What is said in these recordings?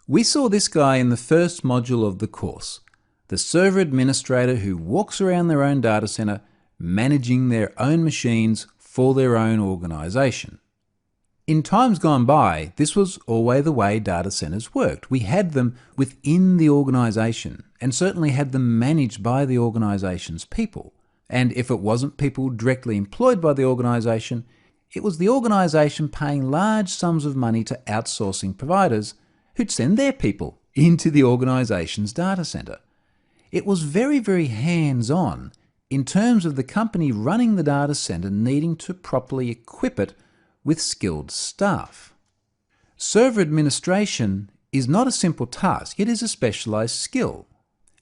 We saw this guy in the first module of the course, the server administrator who walks around their own data center, managing their own machines for their own organization. In times gone by, this was always the way data centers worked. We had them within the organization and certainly had them managed by the organization's people. And if it wasn't people directly employed by the organization, it was the organization paying large sums of money to outsourcing providers who'd send their people into the organization's data center. It was very, very hands-on in terms of the company running the data center needing to properly equip it with skilled staff. Server administration is not a simple task, it is a specialized skill.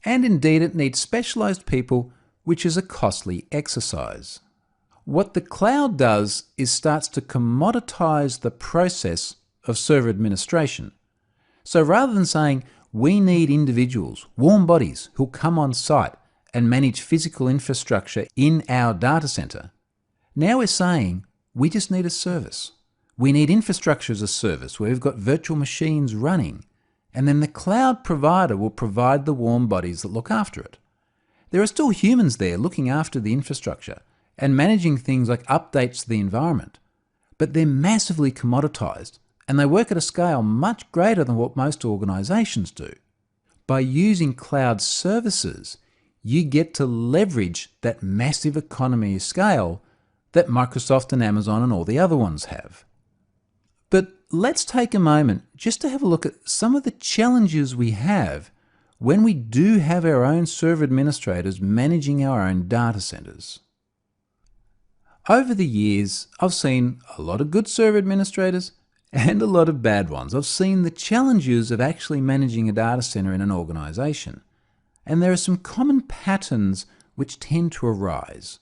And indeed it needs specialized people, which is a costly exercise. What the cloud does is starts to commoditize the process of server administration. So rather than saying, we need individuals, warm bodies, who'll come on site and manage physical infrastructure in our data center, now we're saying, we just need a service. We need infrastructure as a service where we've got virtual machines running, and then the cloud provider will provide the warm bodies that look after it. There are still humans there looking after the infrastructure and managing things like updates to the environment, but they're massively commoditized and they work at a scale much greater than what most organizations do. By using cloud services, you get to leverage that massive economy of scale that Microsoft and Amazon and all the other ones have. But let's take a moment just to have a look at some of the challenges we have when we do have our own server administrators managing our own data centers. Over the years, I've seen a lot of good server administrators and a lot of bad ones. I've seen the challenges of actually managing a data center in an organization. And there are some common patterns which tend to arise.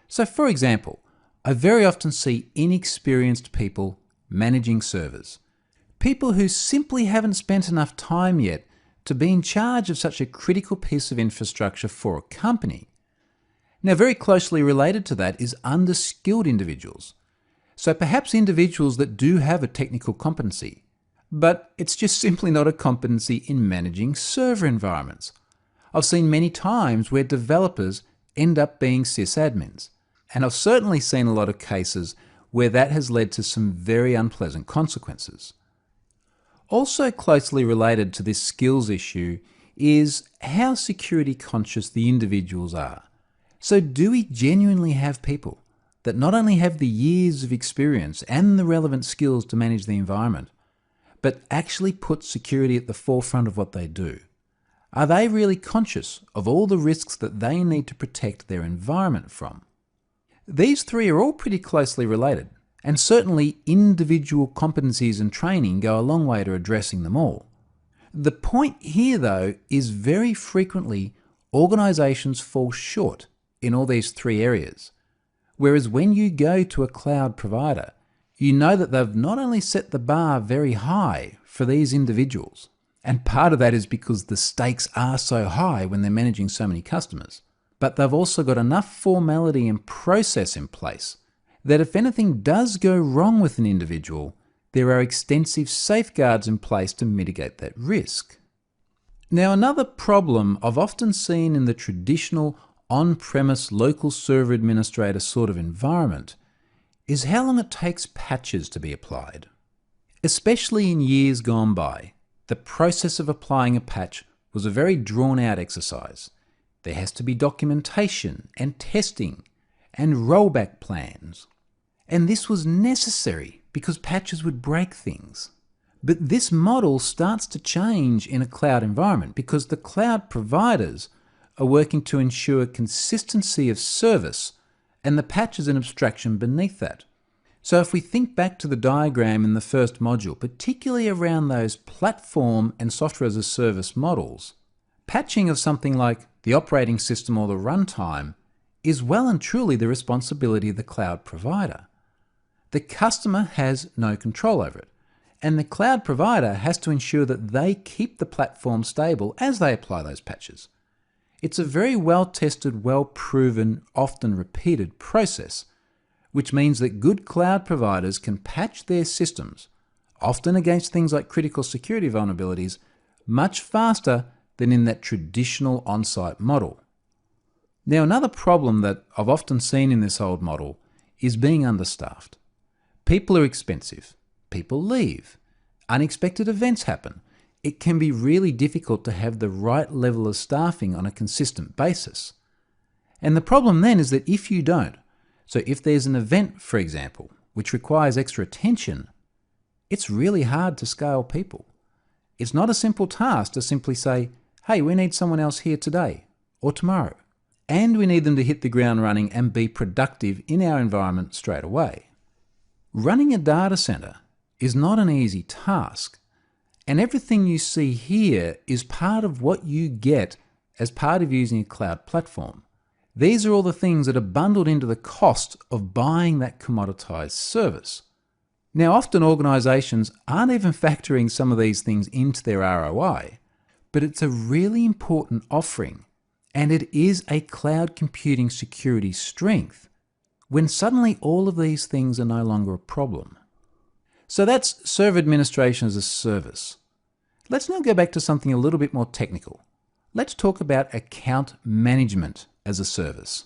So for example, I very often see inexperienced people managing servers. People who simply haven't spent enough time yet to be in charge of such a critical piece of infrastructure for a company. Now, very closely related to that is underskilled individuals. So perhaps individuals that do have a technical competency, but it's just simply not a competency in managing server environments. I've seen many times where developers end up being sysadmins. And I've certainly seen a lot of cases where that has led to some very unpleasant consequences. Also closely related to this skills issue is how security conscious the individuals are. So do we genuinely have people that not only have the years of experience and the relevant skills to manage the environment, but actually put security at the forefront of what they do? Are they really conscious of all the risks that they need to protect their environment from? These three are all pretty closely related, and certainly individual competencies and training go a long way to addressing them all. The point here, though, is very frequently organizations fall short in all these three areas. Whereas when you go to a cloud provider, you know that they've not only set the bar very high for these individuals, and part of that is because the stakes are so high when they're managing so many customers, but they've also got enough formality and process in place that if anything does go wrong with an individual, there are extensive safeguards in place to mitigate that risk. Now, another problem I've often seen in the traditional on-premise local server administrator sort of environment is how long it takes patches to be applied. Especially in years gone by, the process of applying a patch was a very drawn-out exercise. There has to be documentation and testing and rollback plans. And this was necessary because patches would break things. But this model starts to change in a cloud environment because the cloud providers are working to ensure consistency of service, and the patch is an abstraction beneath that. So if we think back to the diagram in the first module, particularly around those platform and software as a service models, patching of something like the operating system or the runtime is well and truly the responsibility of the cloud provider. The customer has no control over it, and the cloud provider has to ensure that they keep the platform stable as they apply those patches. It's a very well-tested, well-proven, often repeated process, which means that good cloud providers can patch their systems often against things like critical security vulnerabilities, much faster than in that traditional on-site model. Now, another problem that I've often seen in this old model is being understaffed. People are expensive. People leave. Unexpected events happen. It can be really difficult to have the right level of staffing on a consistent basis. And the problem then is that if you don't, so if there's an event, for example, which requires extra attention, it's really hard to scale people. It's not a simple task to simply say, hey, we need someone else here today or tomorrow, and we need them to hit the ground running and be productive in our environment straight away. Running a data center is not an easy task, and everything you see here is part of what you get as part of using a cloud platform. These are all the things that are bundled into the cost of buying that commoditized service. Now, often organizations aren't even factoring some of these things into their ROI, but it's a really important offering, and it is a cloud computing security strength when suddenly all of these things are no longer a problem. So that's server administration as a service. Let's now go back to something a little bit more technical. Let's talk about account management as a service.